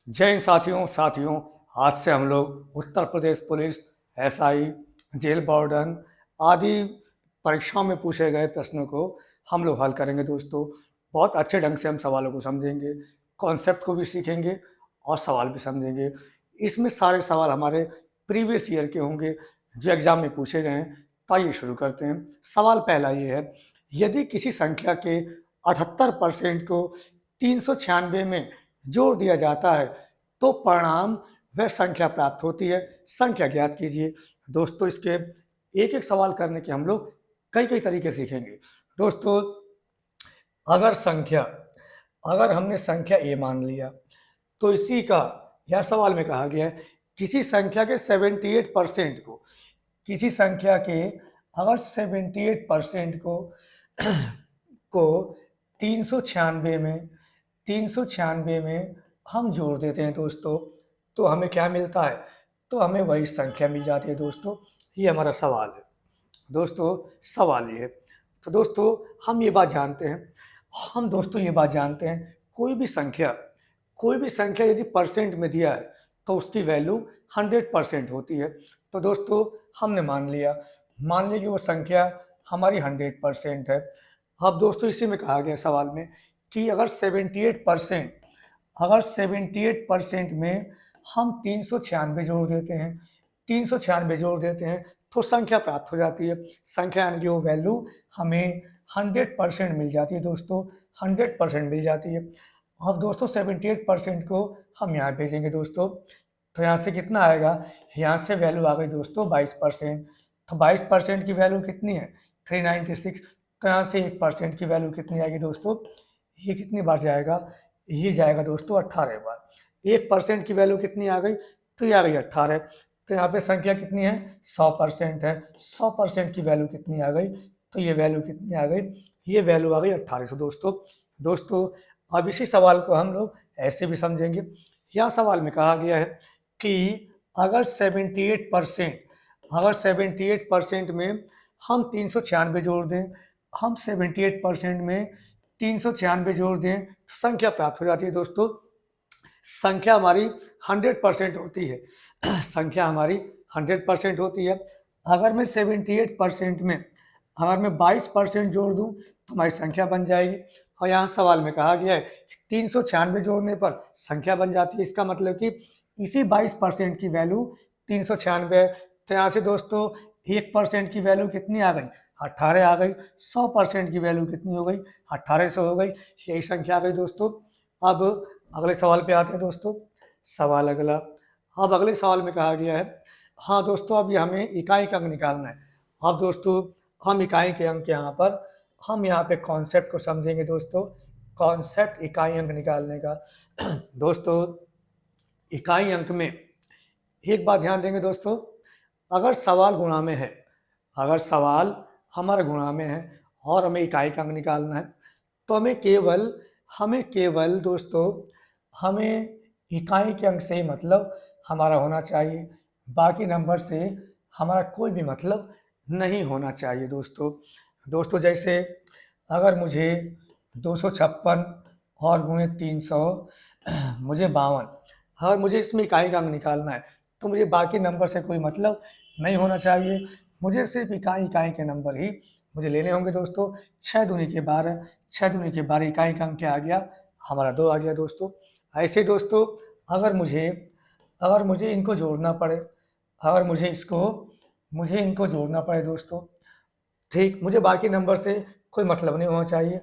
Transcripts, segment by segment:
जय हिंद साथियों। आज से हम लोग Uttar Pradesh police, SI, jail warden आदि परीक्षाओं में पूछे गए प्रश्नों को हम लोग हल करेंगे दोस्तों। बहुत अच्छे ढंग से हम सवालों को समझेंगे, कॉन्सेप्ट को भी सीखेंगे और सवाल भी समझेंगे। इसमें सारे सवाल हमारे प्रीवियस ईयर के होंगे जो एग्जाम में पूछे गए हैं। तो आइए शुरू करते हैं। सवाल पहला ये है, यदि किसी संख्या के 78% को 396 में जोड़ दिया जाता है तो परिणाम वह संख्या प्राप्त होती है। संख्या ज्ञात कीजिए। दोस्तों इसके एक एक सवाल करने के हम लोग कई कई तरीके सीखेंगे। दोस्तों अगर हमने संख्या ए मान लिया तो इसी का यह सवाल में कहा गया है किसी संख्या के 78% को किसी संख्या के अगर 78% को 396 में हम जोड़ देते हैं दोस्तों, तो हमें क्या मिलता है? तो हमें वही संख्या मिल जाती है दोस्तों। ये हमारा सवाल है दोस्तों। सवाल ये है, तो दोस्तों हम ये बात जानते हैं कोई भी संख्या यदि परसेंट में दिया है तो उसकी वैल्यू 100% होती है। तो दोस्तों हमने मान लिया कि वो संख्या हमारी 100% है। अब दोस्तों इसी में कहा गया सवाल में कि अगर 78% में हम 396 जोड़ देते हैं तो संख्या प्राप्त हो जाती है। संख्या यानी कि वो वैल्यू हमें 100% मिल जाती है दोस्तों, 100% मिल जाती है। अब दोस्तों 78% को हम यहाँ भेजेंगे दोस्तों, तो यहाँ से कितना आएगा? यहाँ से वैल्यू आ गई दोस्तों 22%। तो 22% की वैल्यू कितनी है? 396। तो यहाँ से 1% की वैल्यू कितनी आएगी दोस्तों? ये कितनी बार जाएगा? ये जाएगा दोस्तों 18 बार। 1% की वैल्यू कितनी आ गई? तो ये आ गई 18। तो यहाँ पे संख्या कितनी है? 100% है। 100% की वैल्यू कितनी आ गई? तो ये वैल्यू कितनी आ गई? ये वैल्यू आ गई 1800 दोस्तों अब इसी सवाल को हम लोग ऐसे भी समझेंगे। यहाँ सवाल में कहा गया है कि अगर 78% में हम 396 जोड़ दें, हम 78% में 396 जोड़ दें तो संख्या प्राप्त हो जाती है दोस्तों। संख्या हमारी 100% होती है। संख्या हमारी 100% होती है। अगर मैं 78% में अगर मैं 22% जोड़ दूं तो हमारी संख्या बन जाएगी। और यहाँ सवाल में कहा गया है 396 जोड़ने पर संख्या बन जाती है। इसका मतलब कि इसी 22% की वैल्यू 396 है। तो यहाँ से दोस्तों 1% की वैल्यू कितनी आ गई? 18 आ गई। 100% की वैल्यू कितनी हो गई? 1800 हो गई। यही संख्या आ गई दोस्तों। अब अगले सवाल पे आते हैं दोस्तों। सवाल अगला, अब अगले सवाल में कहा गया है, हाँ दोस्तों अब ये हमें इकाई का अंक निकालना है। अब दोस्तों हम इकाई के अंक हम यहाँ पे कॉन्सेप्ट को समझेंगे दोस्तों। कॉन्सेप्ट इकाई अंक निकालने का। दोस्तों इकाई अंक में एक बात ध्यान देंगे दोस्तों, अगर सवाल गुणा में है, अगर सवाल हमारे गुणा में है और हमें इकाई का अंक निकालना है तो हमें केवल दोस्तों हमें इकाई के अंक से ही मतलब हमारा होना चाहिए। बाकी नंबर से हमारा कोई भी मतलब नहीं होना चाहिए दोस्तों जैसे अगर मुझे 256 और गुणे 300 मुझे 52, अगर मुझे इसमें इकाई का अंक निकालना है तो मुझे बाकी नंबर से कोई मतलब नहीं होना चाहिए। मुझे सिर्फ इकाई के नंबर ही मुझे लेने होंगे दोस्तों। 6 दूनी के 12, 6 दूनी के 12 इकाई का अंक क्या आ गया? हमारा 2 आ गया दोस्तों। ऐसे दोस्तों अगर मुझे इनको जोड़ना पड़े, मुझे इनको जोड़ना पड़े दोस्तों, ठीक, मुझे बाकी नंबर से कोई मतलब नहीं होना चाहिए।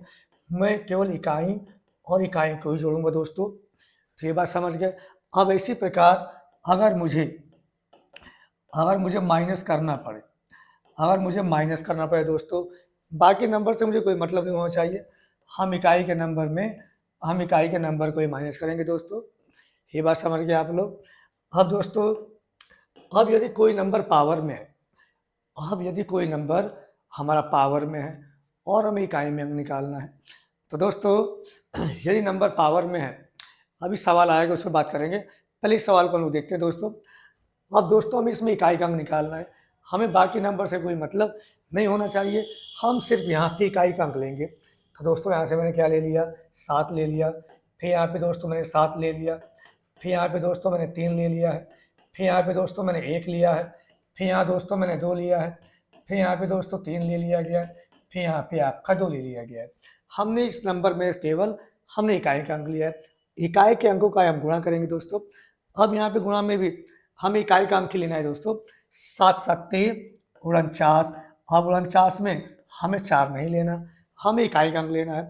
मैं केवल इकाई और इकाई को ही जोड़ूंगा दोस्तों। तो ये बात समझ गए। अब इसी प्रकार अगर मुझे माइनस करना पड़े दोस्तों, बाकी नंबर से मुझे कोई मतलब नहीं होना चाहिए। हम इकाई के नंबर को ही माइनस करेंगे दोस्तों। ये बात समझ गए आप लोग। अब दोस्तों अब यदि कोई नंबर पावर में है, हमारा पावर में है और हमें इकाई में अंक निकालना है, तो दोस्तों यदि नंबर पावर में है, अभी सवाल आएगा उस पर बात करेंगे। पहले इस सवाल को हम लोग देखते हैं दोस्तों। अब दोस्तों हमें इसमें इकाई का अंक निकालना है, हमें बाकी नंबर से कोई मतलब नहीं होना चाहिए, हम सिर्फ यहाँ पे इकाई का अंक लेंगे। तो दोस्तों यहाँ से मैंने क्या ले लिया? 7 ले लिया। फिर यहाँ पे दोस्तों मैंने 7 ले लिया। फिर यहाँ पे दोस्तों मैंने 3 ले लिया है, फिर यहाँ पे दोस्तों मैंने 1 लिया है, फिर यहाँ दोस्तों मैंने 2 लिया है, फिर यहाँ पे दोस्तों 3 ले लिया गया है, फिर यहाँ पे आपका 2 ले लिया गया है। हमने इस नंबर में केवल हमने इकाई का अंक लिया है, इकाई के अंकों का हम गुणा करेंगे दोस्तों। अब यहाँ पे गुणा में भी हमें इकाई का अंक ही लेना है दोस्तों, 7 सत्ते 49। अब 49 में हमें 4 नहीं लेना, हमें इकाई का अंक लेना है।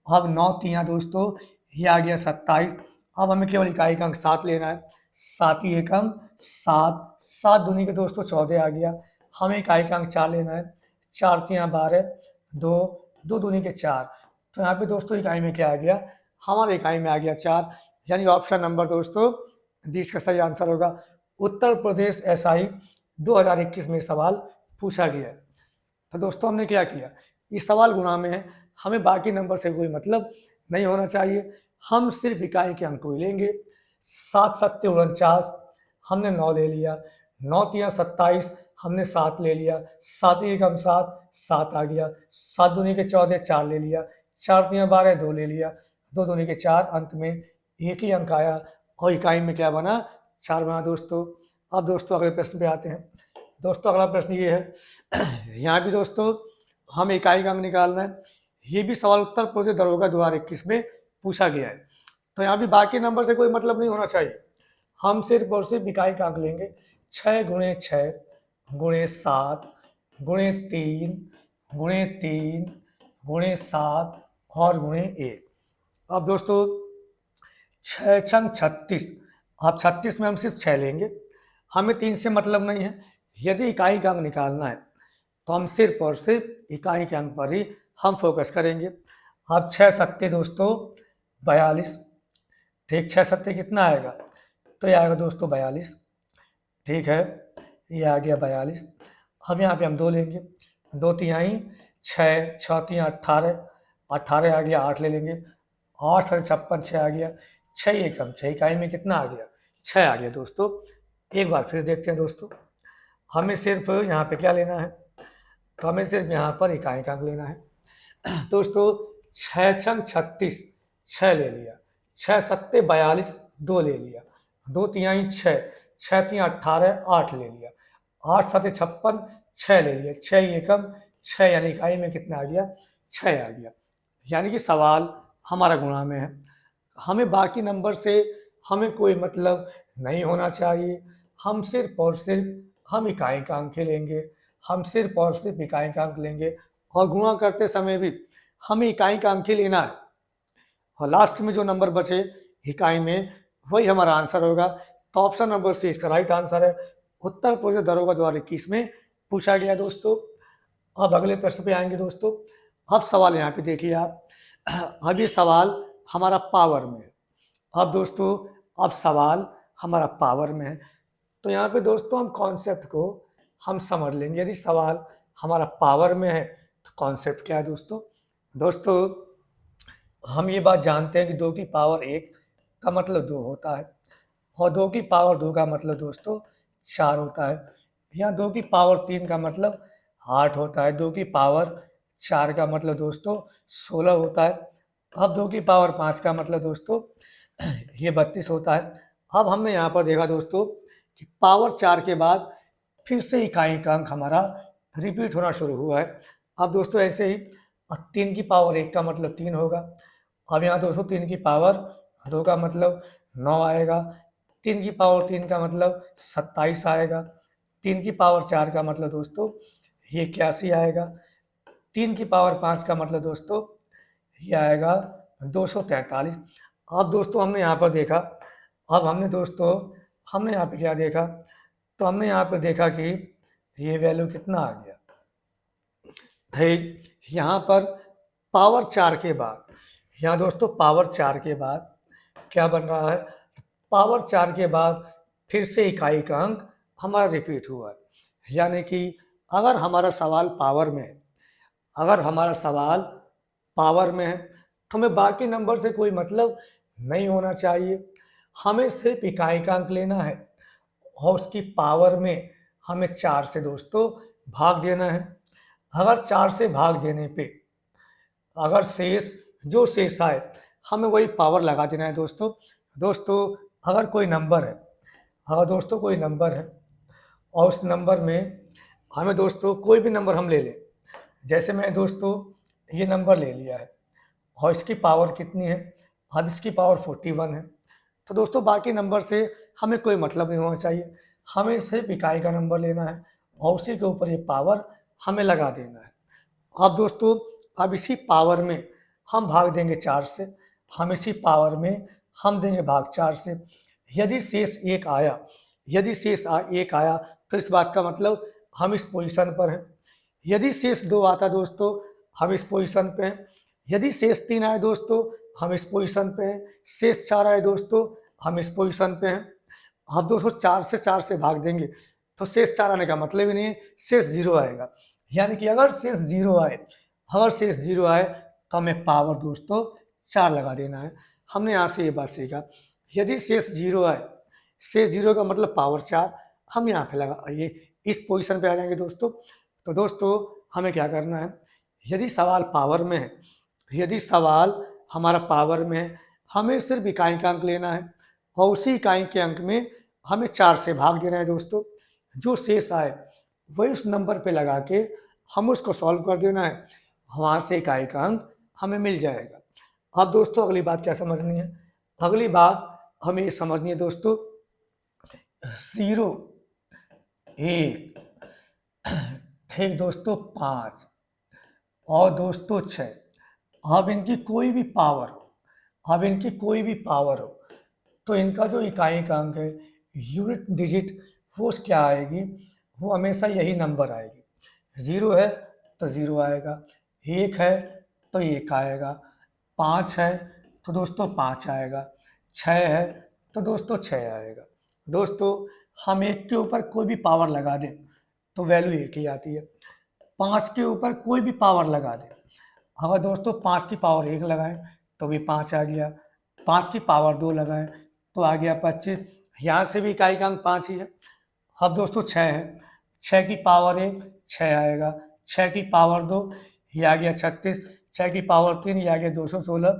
अब 9 तियाँ दोस्तों ये आ गया 27। अब हमें केवल इकाई का अंक 7 लेना है, 7 ही एकम 7, 7 दूनी के दोस्तों 14 आ गया। हमें इकाई का अंक 4 लेना है, 4 तियाँ 12, 2, 2 दूनी के 4। तो यहाँ पे दोस्तों इकाई में क्या आ गया, हमारे इकाई में आ गया 4, यानी ऑप्शन नंबर दोस्तों 20 का सही आंसर होगा। उत्तर प्रदेश एसआई 2021 में सवाल पूछा गया है। तो दोस्तों हमने क्या किया, इस सवाल गुणा में है, हमें बाकी नंबर से कोई मतलब नहीं होना चाहिए, हम सिर्फ इकाई के अंक को ही लेंगे। 7 सत्ते 49 हमने 9 ले लिया, 9 तियाँ 27 हमने 7 ले लिया, 7 एकम 7, 7 आ गया, 7 दूनी के 14 4 ले लिया, 4 तियाँ 12 2 ले लिया, 2 दूनी के 4, अंत में एक ही अंक आया और इकाई में क्या बना, 4 बना दोस्तों। अब दोस्तों अगले प्रश्न पे आते हैं। दोस्तों अगला प्रश्न ये है, यहाँ भी दोस्तों हमें इकाई का अंक निकालना है। ये भी सवाल उत्तर प्रदेश दरोगा 2021 में पूछा गया है। तो यहाँ भी बाकी नंबर से कोई मतलब नहीं होना चाहिए, हम सिर्फ और सिर्फ इकाई का अंक लेंगे। 6 गुणे 6 गुणे 7 गुणे 3 गुणे 3 गुणे 7 और गुणे 1। अब दोस्तों 6 छंग 36, अब 36 में हम सिर्फ 6 लेंगे, हमें 3 से मतलब नहीं है। यदि इकाई का अंक निकालना है तो हम सिर्फ और सिर्फ इकाई के अंक पर ही हम फोकस करेंगे। अब 6 सत्ते दोस्तों 42, ठीक, 6 सत्ते कितना आएगा, तो ये आएगा दोस्तों 42, ठीक है, ये आ गया 42। अब यहाँ पे हम 2 लेंगे, 2 तिहाई 6, 6 तिहाई 18, 18 आ गया, 8 ले लेंगे, 8 से 56 6 आ गया, 6 एकम 6 इकाई में कितना आ गया, 6 आ गया दोस्तों। एक बार फिर देखते हैं दोस्तों, हमें सिर्फ यहाँ पे क्या लेना है, तो हमें सिर्फ यहाँ पर इकाई का अंक लेना है दोस्तों। 6 छंग 36 6 ले लिया, 6 सत्ते 42 2 ले लिया, 2 तिहाई 6, 6 तिहाई 18 8 ले लिया, 8 सत्ते 56 6 ले लिया, 6 एकम 6, यानी इकाई में कितना आ गया, 6 आ गया। यानी कि सवाल हमारा गुणा में है, हमें बाकी नंबर से हमें कोई मतलब नहीं होना चाहिए, हम सिर्फ और सिर्फ हम इकाई का अंक लेंगे, हम सिर्फ और सिर्फ इकाई का अंक लेंगे और गुणा करते समय भी हमें इकाई का अंक ही लेना है और लास्ट में जो नंबर बचे इकाई में वही हमारा आंसर होगा। तो ऑप्शन नंबर सी इसका राइट आंसर है, उत्तर प्रदेश दरोगा 2021 में पूछा गया दोस्तों। अब अगले प्रश्न पे आएंगे दोस्तों। अब सवाल यहाँ पे देखिए आप, अब ये सवाल हमारा पावर में है। अब दोस्तों अब सवाल हमारा पावर में है, तो यहाँ पे दोस्तों हम कॉन्सेप्ट को हम समझ लेंगे। यदि सवाल हमारा पावर में है तो कॉन्सेप्ट क्या है दोस्तों, दोस्तों हम ये बात जानते हैं कि 2 की पावर 1 का मतलब 2 होता है और 2 की पावर 2 का मतलब दोस्तों 4 होता है। यहाँ 2 की पावर 3 का मतलब 8 होता है, 2 की पावर 4 का मतलब दोस्तों 16 होता है। अब 2 की पावर 5 का मतलब दोस्तों ये 32 होता है। अब हमने यहाँ पर देखा दोस्तों कि पावर 4 के बाद फिर से इकाई का अंक हमारा रिपीट होना शुरू हुआ है। अब दोस्तों ऐसे ही 3 की पावर 1 का मतलब 3 होगा। अब यहाँ दोस्तों 3 की पावर 2 का मतलब 9 आएगा, 3 की पावर 3 का मतलब 27 आएगा, 3 की पावर 4 का मतलब दोस्तों ये 81 आएगा, 3 की पावर 5 का मतलब दोस्तों ये आएगा 243। अब दोस्तों हमने यहाँ पर देखा, अब हमने यहाँ पे क्या देखा, तो हमने यहाँ पे देखा कि ये वैल्यू कितना आ गया, ठीक, यहाँ पर पावर 4 के बाद, यहाँ दोस्तों पावर 4 के बाद क्या बन रहा है, पावर 4 के बाद फिर से इकाई का अंक हमारा रिपीट हुआ है। यानी कि अगर हमारा सवाल पावर में है, अगर हमारा सवाल पावर में है तो हमें बाकी नंबर से कोई मतलब नहीं होना चाहिए, हमें सिर्फ इकाई का अंक लेना है और उसकी पावर में हमें 4 से दोस्तों भाग देना है। अगर 4 से भाग देने पे अगर शेष जो शेष आए हमें वही पावर लगा देना है दोस्तों। अगर कोई नंबर है, अगर दोस्तों कोई नंबर है और उस नंबर में हमें दोस्तों कोई भी नंबर हम ले लें, जैसे मैं दोस्तों ये नंबर ले लिया है और इसकी पावर कितनी है, अब इसकी पावर 41 है, तो दोस्तों बाकी नंबर से हमें कोई मतलब नहीं होना चाहिए, हमें सिर्फ इकाई का नंबर लेना है और उसी के ऊपर ये पावर हमें लगा देना है। अब दोस्तों अब इसी पावर में हम भाग देंगे 4 से, हम इसी पावर में हम देंगे भाग 4 से। यदि शेष 1 आया, यदि शेष 1 आया तो इस बात का मतलब हम इस पोजीशन पर हैं। यदि शेष 2 आता दोस्तों हम इस पोजीशन पे हैं। यदि शेष 3 आए दोस्तों हम इस पोजीशन पे हैं। शेष 4 आए दोस्तों हम इस पोजीशन पे हैं। अब दोस्तों 4 से भाग देंगे तो शेष 4 आने का मतलब ही नहीं है, शेष 0 आएगा। यानी कि अगर शेष 0 आए, अगर शेष 0 आए तो हमें पावर दोस्तों 4 लगा देना है। हमने यहाँ से ये बात सीखा, यदि शेष 0 आए, शेष 0 का मतलब पावर 4, हम यहाँ पे लगा ये इस पोजीशन पे आ जाएंगे दोस्तों। तो दोस्तों हमें क्या करना है, यदि सवाल पावर में है, यदि सवाल हमारा पावर में है, हमें सिर्फ इकाई का अंक लेना है और उसी इकाई के अंक में हमें 4 से भाग देना है दोस्तों। जो शेष आए वही उस नंबर पे लगा के हम उसको सॉल्व कर देना है, वहाँ से इकाई का अंक हमें मिल जाएगा। अब दोस्तों अगली बात क्या समझनी है, अगली बात हमें ये समझनी है दोस्तों 0 1 ठीक दोस्तों 5 और दोस्तों 6। अब इनकी कोई भी पावर हो, अब इनकी कोई भी पावर हो तो इनका जो इकाई का अंक है, यूनिट डिजिट, वो क्या आएगी, वो हमेशा यही नंबर आएगी। 0 है तो 0 आएगा, 1 है तो 1 आएगा, 5 है तो दोस्तों 5 आएगा, 6 है तो दोस्तों 6 आएगा। दोस्तों हम 1 के ऊपर कोई भी पावर लगा दें तो वैल्यू 1 ही आती है। 5 के ऊपर कोई भी पावर लगा दें, अगर दोस्तों 5 की पावर 1 लगाएं तो भी 5 आ गया, 5 की पावर 2 लगाएं तो आ गया 25, यहाँ से भी इकाई का अंक 5 ही है। अब दोस्तों 6 है, 6 की पावर 1 6 आएगा, 6 की पावर 2 ये आ गया 36, 6 की पावर 3 ये आ गया 216,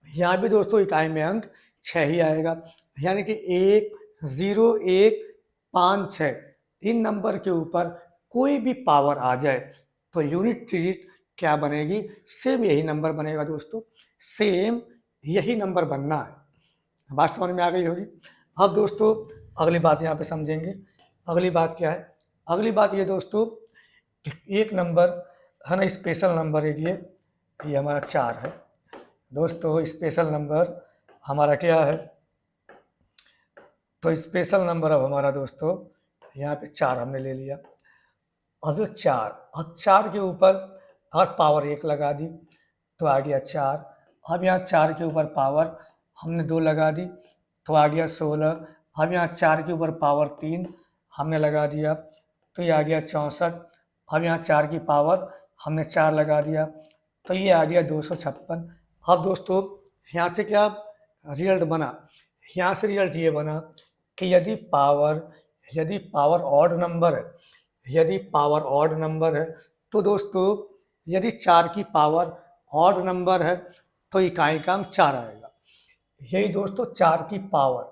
यहाँ भी दोस्तों इकाई में अंक 6 ही आएगा। यानी कि 1 0 1 5 6 इन नंबर के ऊपर कोई भी पावर आ जाए तो यूनिट डिजिट क्या बनेगी, सेम यही नंबर बनेगा दोस्तों, सेम यही नंबर बनना है। बात समझ में आ गई होगी। अब दोस्तों अगली बात यहाँ पे समझेंगे, अगली बात क्या है, अगली बात ये दोस्तों एक नंबर है ना, स्पेशल नंबर है ये हमारा 4 है दोस्तों, स्पेशल नंबर हमारा क्या है, तो स्पेशल नंबर अब हमारा दोस्तों यहाँ पे 4 हमने ले लिया। अब जो 4, अब 4 के ऊपर अगर पावर 1 लगा दी तो आ गया 4, अब यहाँ 4 के ऊपर पावर हमने 2 लगा दी तो आ गया 16, अब यहाँ 4 के ऊपर पावर 3 हमने लगा दिया तो ये आ गया 64, अब यहाँ 4 की पावर हमने 4 लगा दिया तो ये आ गया 256। अब दोस्तों यहाँ से क्या रिजल्ट बना, यहाँ से रिजल्ट ये बना कि यदि पावर ऑड नंबर है, यदि पावर ऑड नंबर है तो दोस्तों यदि 4 की पावर ऑड नंबर है तो इकाई का अंक 4 आएगा। यही दोस्तों 4 की पावर,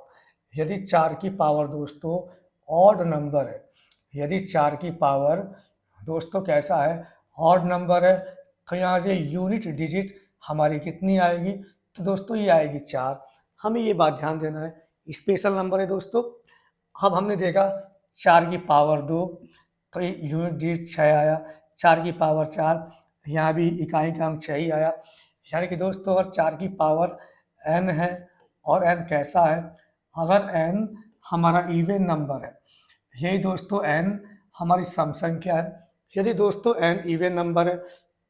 यदि 4 की पावर दोस्तों ऑड नंबर है, यदि 4 की पावर दोस्तों कैसा है, ऑड नंबर है, तो यहाँ से यूनिट डिजिट हमारी कितनी आएगी, तो दोस्तों ये आएगी 4। हमें ये बात ध्यान देना है, स्पेशल नंबर है दोस्तों। अब हमने देखा 4 की पावर 2 तो यूनिट डिजिट 6 आया, 4 की पावर 4 यहाँ भी इकाई का अंक 6 ही आया। यानी कि दोस्तों अगर 4 की पावर n है और n कैसा है, अगर n हमारा इवन नंबर है, यही दोस्तों n हमारी सम संख्या है, यदि दोस्तों n इवन नंबर है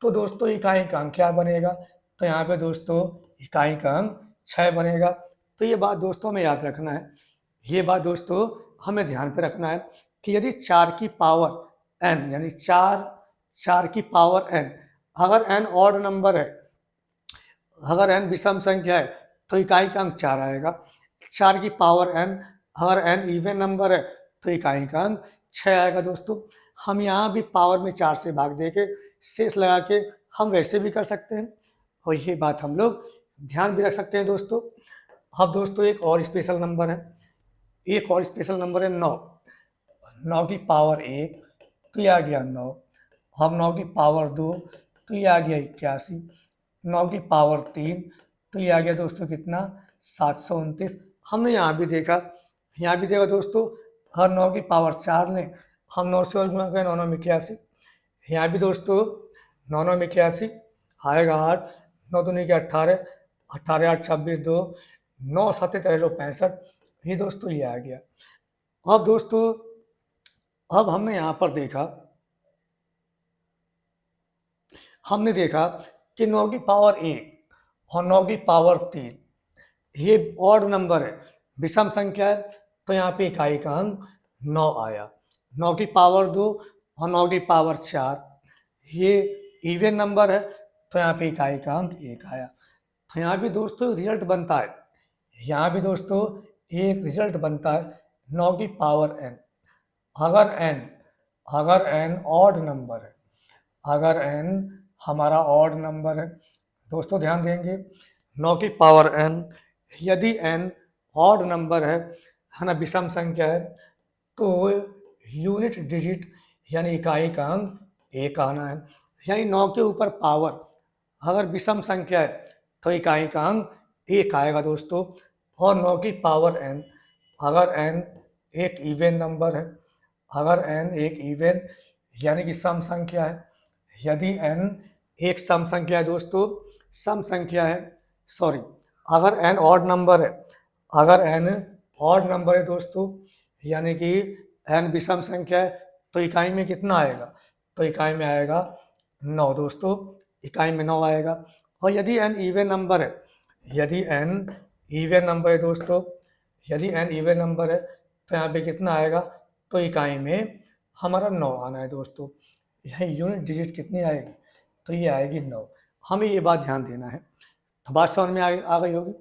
तो दोस्तों इकाई का अंक क्या बनेगा, तो यहाँ पे दोस्तों इकाई का अंक 6 बनेगा। तो ये बात दोस्तों हमें याद रखना है, ये बात दोस्तों हमें ध्यान पे रखना है कि यदि 4 की पावर n यानी 4 की पावर n, अगर n ऑड नंबर है, अगर n विषम संख्या है तो इकाई का अंक 4 आएगा। 4 की पावर n, अगर n इवन नंबर है तो इकाई का अंक 6 आएगा। दोस्तों हम यहाँ भी पावर में 4 से भाग दे के शेष लगा के हम वैसे भी कर सकते हैं और ये बात हम लोग ध्यान भी रख सकते हैं दोस्तों। अब दोस्तों एक और स्पेशल नंबर है, एक और स्पेशल नंबर है 9। 9 की पावर 1 तो ये आ गया 9। अब 9 की पावर 2 तो ये आ गया 81। 9 की पावर 3 तो ये आ गया दोस्तों कितना, 729। हमने यहाँ भी देखा दोस्तों, हर 9 की पावर 4 लें, हम 9 से और गुणा करें, 9 9 में 81। यहाँ भी दोस्तों 9 9 में 81 आएगा 8, 9 दूनी के 18, 18 8 26 2, 9 7 1365। ये दोस्तों ये आ गया। अब दोस्तों अब हमने देखा कि 9 की पावर 1 और 9 की पावर 3 ये ऑड नंबर है, विषम संख्या है, तो यहाँ पे इकाई का अंक 9 आया। 9 की पावर 2 और 9 की पावर 4 ये इवन नंबर है, तो यहाँ पे इकाई का अंक 1 आया। तो यहाँ भी दोस्तों रिजल्ट बनता है, यहाँ भी दोस्तों एक रिजल्ट बनता है 9 की पावर n। अगर n ऑड नंबर है, अगर n हमारा ऑड नंबर है, दोस्तों ध्यान देंगे 9 की पावर n, यदि n ऑड नंबर है ना, विषम संख्या है, तो यूनिट डिजिट यानी इकाई का अंक 1 आना है। यानी 9 के ऊपर पावर अगर विषम संख्या है तो इकाई का अंक 1 आएगा दोस्तों। और 9 की पावर n, अगर n एक इवन नंबर है, अगर n एक इवन यानी कि सम संख्या है, यदि n एक सम संख्या है दोस्तों, सम संख्या है, सॉरी, अगर n ऑड नंबर है, अगर n ऑड नंबर है दोस्तों, यानी कि n विषम संख्या है, तो इकाई में कितना आएगा, तो इकाई में आएगा 9 दोस्तों, इकाई में 9 आएगा। और यदि n इवन नंबर है, यदि n इवन नंबर है दोस्तों, यदि n इवन नंबर है, तो यहाँ पे कितना आएगा, तो इकाई में हमारा 9 आना है दोस्तों। यह यूनिट डिजिट कितनी आएगी, तो ये आएगी 9। हमें ये बात ध्यान देना है। तो बात समझ में आ गई होगी।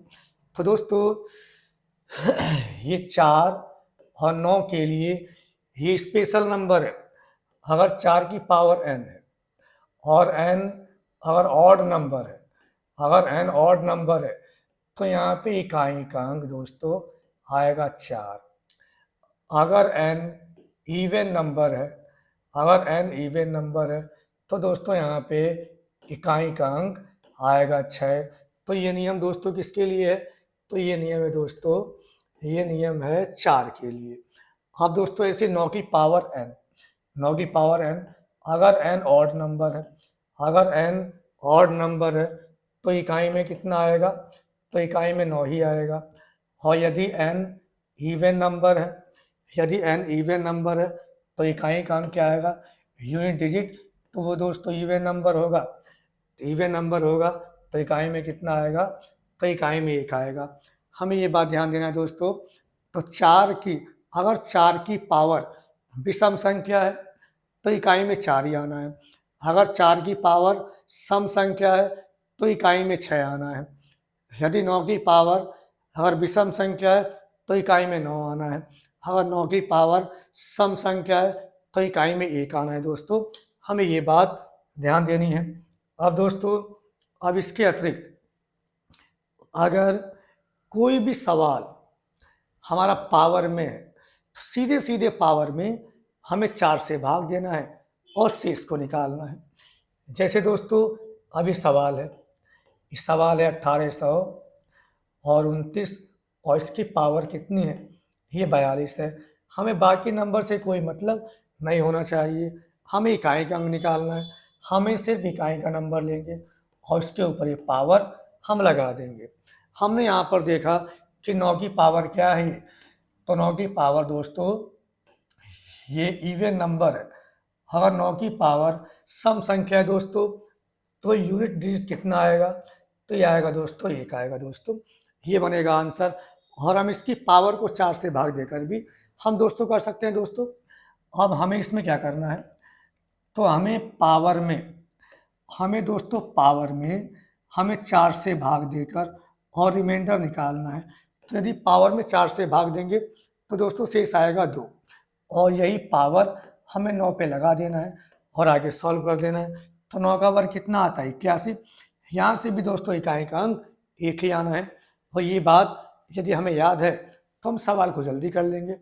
तो दोस्तों ये 4 और 9 के लिए ये स्पेशल नंबर है। अगर 4 की पावर n है और n अगर ऑड नंबर है, अगर n ऑड नंबर है, तो यहाँ पे इकाई का अंक दोस्तों आएगा 4। अगर n इवन नंबर है, अगर n इवन नंबर है, तो दोस्तों यहाँ पे इकाई का अंक आएगा 6। तो ये नियम दोस्तों किसके लिए है, तो ये नियम है दोस्तों, ये नियम है 4 के लिए। अब दोस्तों ऐसे 9 की पावर n, 9 की पावर n, अगर n ऑड नंबर है, अगर n ऑड नंबर है, तो इकाई में कितना आएगा, तो इकाई में 9 ही आएगा। और यदि n इवन नंबर है, यदि n इवन नंबर है, तो इकाई का अंक क्या आएगा, यूनिट डिजिट, तो वो दोस्तों इवन नंबर होगा, इवन नंबर होगा, तो इकाई में कितना आएगा, तो इकाई में 1 आएगा। हमें ये बात ध्यान देना है दोस्तों। तो 4 की, अगर 4 की पावर विषम संख्या है, तो इकाई में 4 ही आना है। अगर 4 की पावर सम संख्या है, तो इकाई में 6 आना है। यदि 9 की पावर अगर विषम संख्या है, तो इकाई में 9 आना है। अगर 9 की पावर सम संख्या है, तो इकाई में 1 आना है दोस्तों। हमें ये बात ध्यान देनी है। अब दोस्तों अब इसके अतिरिक्त अगर कोई भी सवाल हमारा पावर में है, तो सीधे सीधे पावर में हमें 4 से भाग देना है और शेष को निकालना है। जैसे दोस्तों अभी सवाल है, इस सवाल है 1800 और 29 और इसकी पावर कितनी है, ये 42 है। हमें बाकी नंबर से कोई मतलब नहीं होना चाहिए, हमें इकाई का अंक निकालना है। हमें सिर्फ इकाई का नंबर लेंगे और उसके ऊपर ये पावर हम लगा देंगे। हमने यहाँ पर देखा कि 9 की पावर क्या है, तो 9 की पावर दोस्तों ये इवन नंबर है। अगर 9 की पावर सम संख्या है दोस्तों, तो यूनिट डिजिट कितना आएगा, तो ये आएगा दोस्तों 1 आएगा दोस्तों, ये बनेगा आंसर। और हम इसकी पावर को 4 से भाग देकर भी हम दोस्तों कर सकते हैं दोस्तों। अब हमें इसमें क्या करना है, तो हमें पावर में, हमें दोस्तों पावर में हमें 4 से भाग देकर और रिमाइंडर निकालना है। तो यदि पावर में 4 से भाग देंगे तो दोस्तों शेष आएगा 2, और यही पावर हमें 9 पे लगा देना है और आगे सॉल्व कर देना है। तो 9 का वर्ग कितना आता है, 81। यहाँ से भी दोस्तों इकाई का अंक 1 ही आना है। और ये बात यदि हमें याद है तो हम सवाल को जल्दी कर लेंगे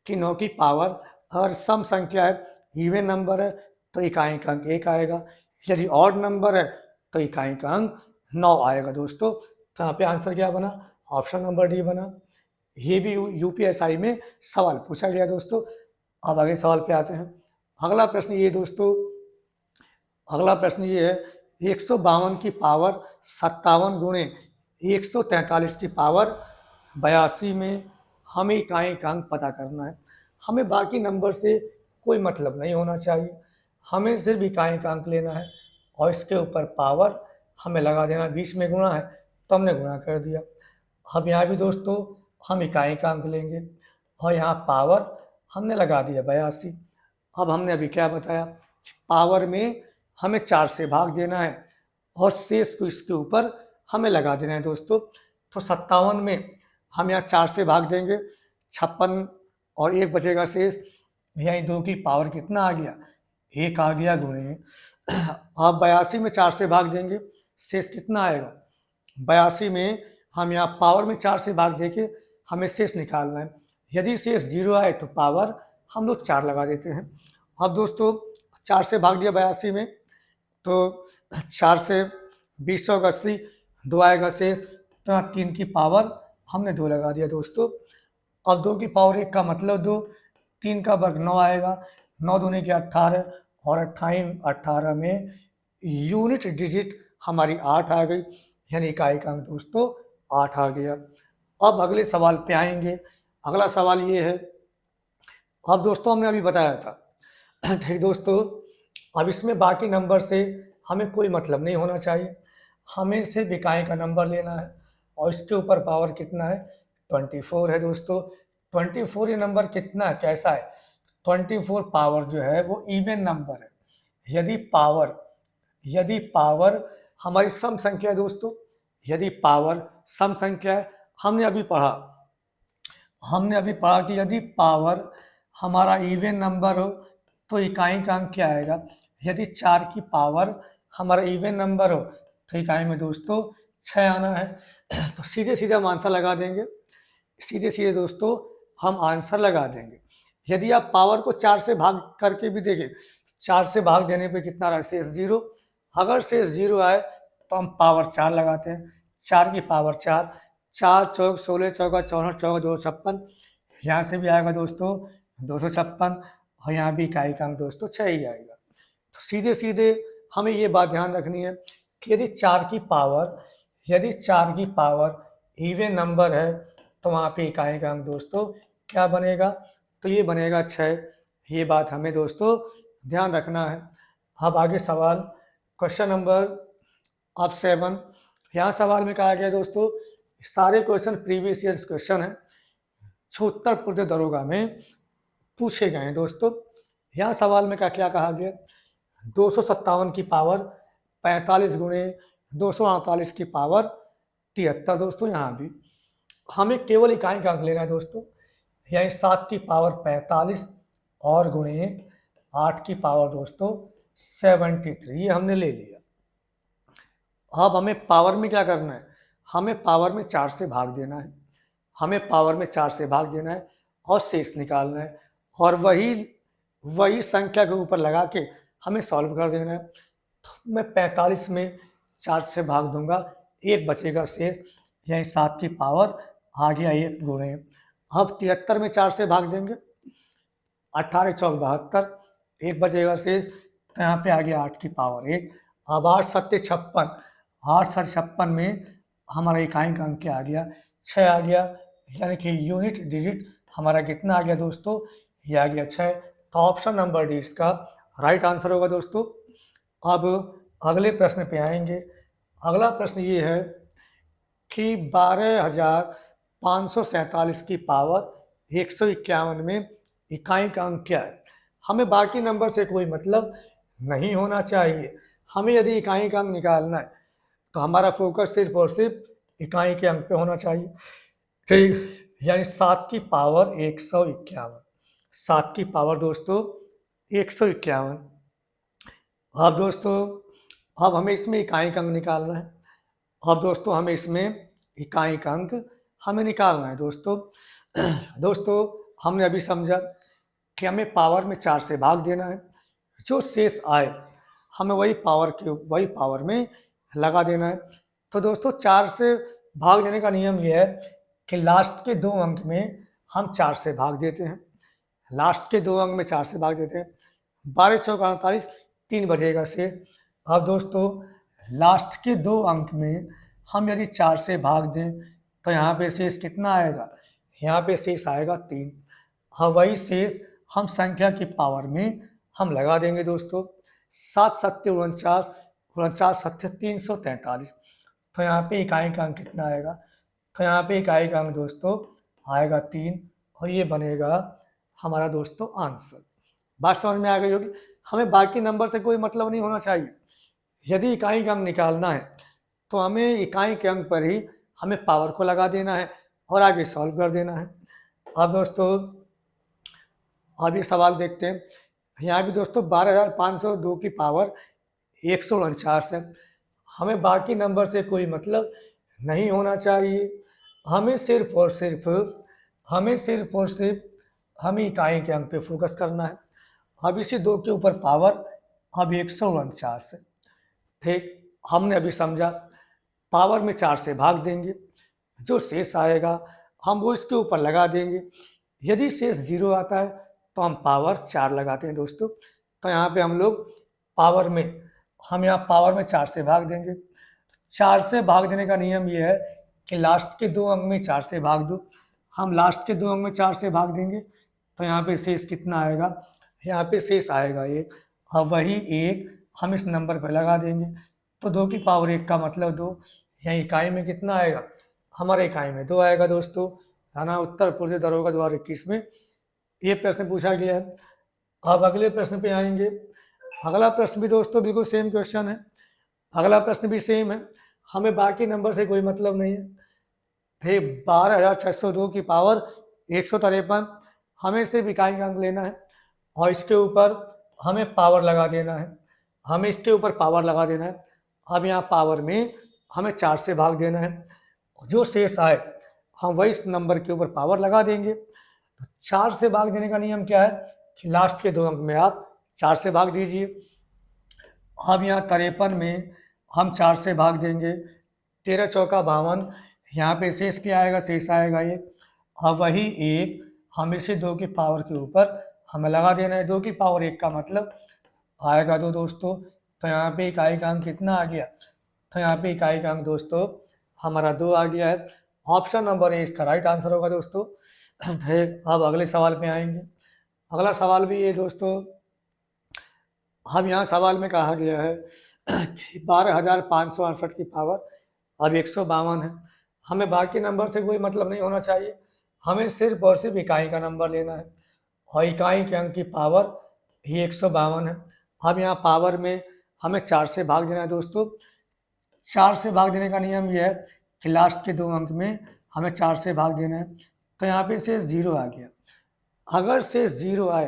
कि 9 की पावर अगर सम संख्या है, इवन नंबर है, तो इकाई का अंक 1 आएगा। यदि ऑड नंबर है तो इकाई का अंक 9 आएगा दोस्तों। तो यहाँ पे आंसर क्या बना? ऑप्शन नंबर डी बना। ये भी यूपीएसआई में सवाल पूछा गया दोस्तों। अब आगे सवाल पे आते हैं। अगला प्रश्न ये दोस्तों, अगला प्रश्न ये है 152 की पावर 57 गुणे 143 की पावर 82 में हमें इकाई का अंक पता करना है। हमें बाकी नंबर से कोई मतलब नहीं होना चाहिए, हमें सिर्फ इकाई का अंक लेना है और इसके ऊपर पावर हमें लगा देना। 20 में गुणा है तो हमने गुणा कर दिया। अब यहाँ भी दोस्तों हम इकाई का अंक लेंगे और यहाँ पावर हमने लगा दिया 82। अब हमने अभी क्या बताया, पावर में हमें 4 से भाग देना है और शेष को इसके ऊपर हमें लगा देना है दोस्तों। तो 57 में हम यहाँ 4 से भाग देंगे, 56 और 1 बचेगा शेष। यहाँ 2 की पावर कितना आ गया? 1 आ गया गुणे। अब 82 में 4 से भाग देंगे, शेष कितना आएगा? 82 में हम यहाँ पावर में 4 से भाग देके हमें शेष निकालना है। यदि शेष 0 आए तो पावर हम लोग 4 लगा देते हैं। अब दोस्तों 4 से भाग दिया 82 में, तो 4 से 20 और 80, 2 आएगा शेष। तो यहाँ 3 की पावर हमने 2 लगा दिया दोस्तों। अब 2 की पावर 1 का मतलब 2, 3 का वर्ग 9 आएगा, 9 दूनी के 18 और 18 में यूनिट डिजिट हमारी 8 आ गई, यानी इकाई का अंक दोस्तों 8 आ गया। अब अगले सवाल पे आएंगे। अगला सवाल ये है, अब दोस्तों हमने अभी बताया था ठीक दोस्तों, अब इसमें बाकी नंबर से हमें कोई मतलब नहीं होना चाहिए, हमें सिर्फ इकाई का नंबर लेना है और इसके ऊपर पावर कितना है? 24 है दोस्तों। 24 ये नंबर कितना है, कैसा है? 24 पावर जो है वो इवन नंबर है। यदि पावर हमारी सम संख्या है दोस्तों, यदि पावर सम संख्या है, हमने अभी पढ़ा कि यदि पावर हमारा इवन नंबर हो तो इकाई का अंक क्या आएगा? यदि 4 की पावर हमारा इवन नंबर हो तो इकाई में दोस्तों 6 आना है। तो सीधे सीधे हम आंसर लगा देंगे, सीधे सीधे दोस्तों हम आंसर लगा देंगे। यदि आप पावर को 4 से भाग करके भी देखें, 4 से भाग देने पे कितना रहा? शेष 0। अगर शेष 0 आए तो हम पावर 4 लगाते हैं। 4 की पावर 4, 4 चौक 16, चौका 64, चौका 256, यहाँ से भी आएगा दोस्तों 256 और यहाँ भी इकाई का अंक दोस्तों 6 ही आएगा। तो सीधे सीधे हमें ये बात ध्यान रखनी है कि यदि 4 की पावर इवन नंबर है तो वहाँ पे इकाई का अंक दोस्तों क्या बनेगा? तो ये बनेगा 6। ये बात हमें दोस्तों ध्यान रखना है। अब आगे सवाल, क्वेश्चन नंबर अब 7। यहाँ सवाल में कहा गया दोस्तों, सारे क्वेश्चन प्रीवियस ईयर क्वेश्चन है, जो उत्तर प्रदेश दरोगा में पूछे गए हैं दोस्तों। यहाँ सवाल में क्या कहा गया? 257 की पावर 45 गुणे 248 की पावर 73 दोस्तों। यहाँ भी हमें केवल इकाई का अंक लेना है दोस्तों। यहाँ 7 की पावर 45 और गुणे 8 की पावर दोस्तों 73, ये हमने ले लिया। अब हमें पावर में क्या करना है? हमें पावर में 4 से भाग देना है, और शेष निकालना है और वही संख्या के ऊपर लगा के हमें सॉल्व कर देना है। तो मैं 45 में 4 से भाग दूंगा, 1 बचेगा शेष, यही 7 की पावर आ गया 1 गुणे। अब 73 में 4 से भाग देंगे, 18 चौक 72, 1 बचेगा शेष, तो यहाँ पे आ गया 8 की पावर 1। अब 8 सत्ते 56, 8 सत्ते 56 में हमारा इकाई का अंक क्या आ गया? 6 आ गया, यानी कि यूनिट डिजिट हमारा कितना आ गया दोस्तों? ये आ गया 6। तो ऑप्शन नंबर डी इसका राइट आंसर होगा दोस्तों। अब अगले प्रश्न पे आएंगे। अगला प्रश्न ये है कि 12,547 की पावर 151 में इकाई का अंक क्या है? हमें बाकी नंबर से कोई मतलब नहीं होना चाहिए, हमें यदि इकाई का अंक निकालना है तो हमारा फोकस सिर्फ और सिर्फ इकाई के अंक पे होना चाहिए। ठीक, यानी 7 की पावर 151, 7 की पावर दोस्तों 151। अब दोस्तों अब हमें इसमें इकाई का अंक निकालना है। अब दोस्तों हमें इसमें इकाई का अंक हमें निकालना है दोस्तों। दोस्तों हमने अभी समझा कि हमें पावर में 4 से भाग देना है, जो शेष आए हमें वही पावर में लगा देना है। तो दोस्तों 4 से भाग देने का नियम यह है कि लास्ट के 2 अंक में हम 4 से भाग देते हैं। लास्ट के 2 अंक में 4 से भाग देते हैं। 12 चौका 48, 3 बचेगा शेष। अब दोस्तों लास्ट के 2 अंक में हम यदि 4 से भाग दें तो यहाँ पे शेष कितना आएगा? यहाँ पे शेष आएगा 3। हाँ, वही शेष हम संख्या की पावर में हम लगा देंगे दोस्तों। 7 सत्ते 49, 49 सत्ते 343। तो यहाँ पे इकाई का अंक कितना आएगा? तो यहाँ पे इकाई का अंक दोस्तों आएगा 3 और ये बनेगा हमारा दोस्तों आंसर। बात समझ में आ गई होगी। हमें बाकी नंबर से कोई मतलब नहीं होना चाहिए। यदि इकाई का अंक निकालना है तो हमें इकाई के अंक पर ही हमें पावर को लगा देना है और आगे सॉल्व कर देना है। अब दोस्तों अब ये सवाल देखते हैं। यहाँ भी दोस्तों 12,502 की पावर 149 है। हमें बाकी नंबर से कोई मतलब नहीं होना चाहिए। हमें सिर्फ और सिर्फ हमें इकाई के अंक पे फोकस करना है। अब इसी 2 के ऊपर पावर अब 149 है। ठीक, हमने अभी समझा पावर में 4 से भाग देंगे, जो शेष आएगा हम वो इसके ऊपर लगा देंगे। यदि शेष 0 आता है तो हम पावर 4 लगाते हैं दोस्तों। तो यहाँ पे हम लोग हम यहाँ पावर में 4 से भाग देंगे। 4 से भाग देने का नियम ये है कि लास्ट के 2 अंक में 4 से भाग दो। हम लास्ट के 2 अंक में 4 से भाग देंगे तो यहाँ पे शेष कितना आएगा? यहाँ पे शेष आएगा 1। अब वही 1 हम इस नंबर पर लगा देंगे। तो 2 की पावर 1 का मतलब 2। यहाँ इकाई में कितना आएगा? हमारे इकाई में 2 आएगा दोस्तों, है ना। उत्तर पूर्व दरोगा 2021 में ये प्रश्न पूछा गया है। अब अगले प्रश्न पे आएंगे। अगला प्रश्न भी दोस्तों बिल्कुल सेम क्वेश्चन है। अगला प्रश्न भी सेम है। हमें बाकी नंबर से कोई मतलब नहीं है। फिर 12,602 की पावर 153, हमें सिर्फ इकाई का अंक लेना है और इसके ऊपर हमें पावर लगा देना है। अब यहाँ पावर में हमें 4 से भाग देना है। जो शेष आए हम वही इस नंबर के ऊपर पावर लगा देंगे। 4 से भाग देने का नियम क्या है कि लास्ट के 2 अंक में आप 4 से भाग दीजिए। अब यहाँ 53 में हम 4 से भाग देंगे। 13 चौका 52, यहाँ पे शेष क्या आएगा? शेष आएगा 1। अब वही 1 हम इसे 2 की पावर के ऊपर हमें लगा देना है। 2 की पावर 1 का मतलब आएगा 2 दोस्तों। तो यहाँ पे इकाई का अंक कितना आ गया? तो यहाँ पे इकाई का अंक दोस्तों हमारा 2 आ गया है। ऑप्शन नंबर ए इसका राइट आंसर होगा दोस्तों। अब अगले सवाल पे आएंगे। अगला सवाल भी ये दोस्तों, हम यहाँ सवाल में कहा गया है कि 12,568 की पावर अब 152 है। हमें बाकी नंबर से कोई मतलब नहीं होना चाहिए। हमें सिर्फ और सिर्फ इकाई का नंबर लेना है और इकाई के अंक की पावर ही 152 है। अब यहाँ पावर में हमें 4 से भाग देना है दोस्तों। 4 से भाग देने का नियम यह है कि लास्ट के 2 अंक में हमें 4 से भाग देना है। तो यहाँ पे शेष 0 आ गया। अगर शेष 0 आए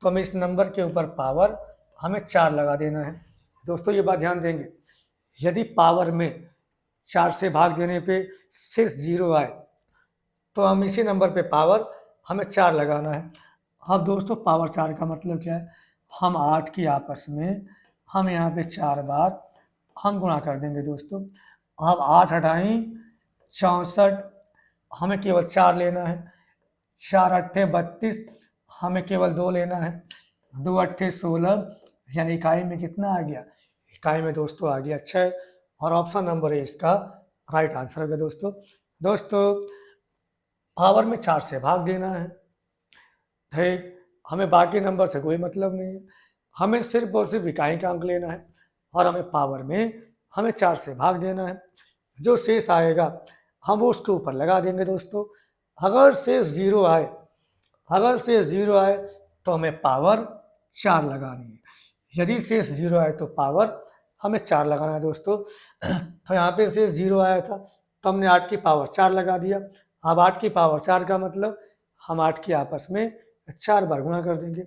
तो हमें इस नंबर के ऊपर पावर हमें 4 लगा देना है दोस्तों। ये बात ध्यान देंगे, यदि पावर में 4 से भाग देने पे शेष 0 आए तो हम इसी नंबर पे पावर हमें 4 लगाना है। अब दोस्तों पावर 4 का मतलब क्या है? हम 8 की आपस में हम यहाँ पे 4 बार हम गुणा कर देंगे दोस्तों। अब 8 हटाई 64, हमें केवल 4 लेना है। 4 अट्ठे 32, हमें केवल 2 लेना है। 2 अट्ठे 16, यानी इकाई में कितना आ गया? इकाई में दोस्तों आ गया 6 और ऑप्शन नंबर ए इसका राइट आंसर होगा दोस्तों। पावर में 4 से भाग देना है। ठीक, हमें बाकी नंबर से कोई मतलब नहीं है। हमें सिर्फ और सिर्फ इकाई का अंक लेना है और हमें पावर में हमें 4 से भाग देना है। जो शेष आएगा हम वो उसके ऊपर लगा देंगे दोस्तों। अगर शेष 0 आए तो हमें पावर 4 लगानी है। यदि शेष 0 आए तो पावर हमें 4 लगाना है दोस्तों। तो यहाँ पे शेष 0 आया था तो हमने 8 की पावर 4 लगा दिया। अब 8 की पावर 4 का मतलब हम 8 की आपस में 4 बार गुणा कर देंगे।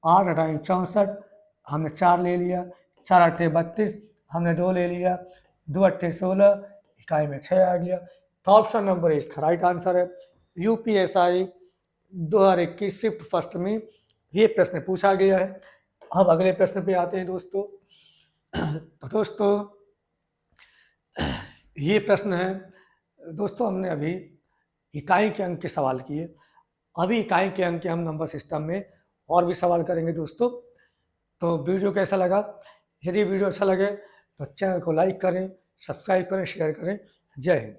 8 हटाई 64, हमने 4 ले लिया। 4 अट्ठे 32, हमने 2 ले लिया। 2 अट्ठे 16, इकाई में 6 आ गया। तो ऑप्शन नंबर इसका राइट आंसर है। यूपीएसआई 2021 शिफ्ट फर्स्ट में ये प्रश्न पूछा गया है। अब अगले प्रश्न पे आते हैं दोस्तों। तो दोस्तों ये प्रश्न है दोस्तों, हमने अभी इकाई के अंक के सवाल किए, अभी इकाई के अंक के हम नंबर सिस्टम में और भी सवाल करेंगे दोस्तों। तो वीडियो कैसा लगा? यदि वीडियो अच्छा लगे तो चैनल को लाइक करें, सब्सक्राइब करें, शेयर करें। जय हिंद।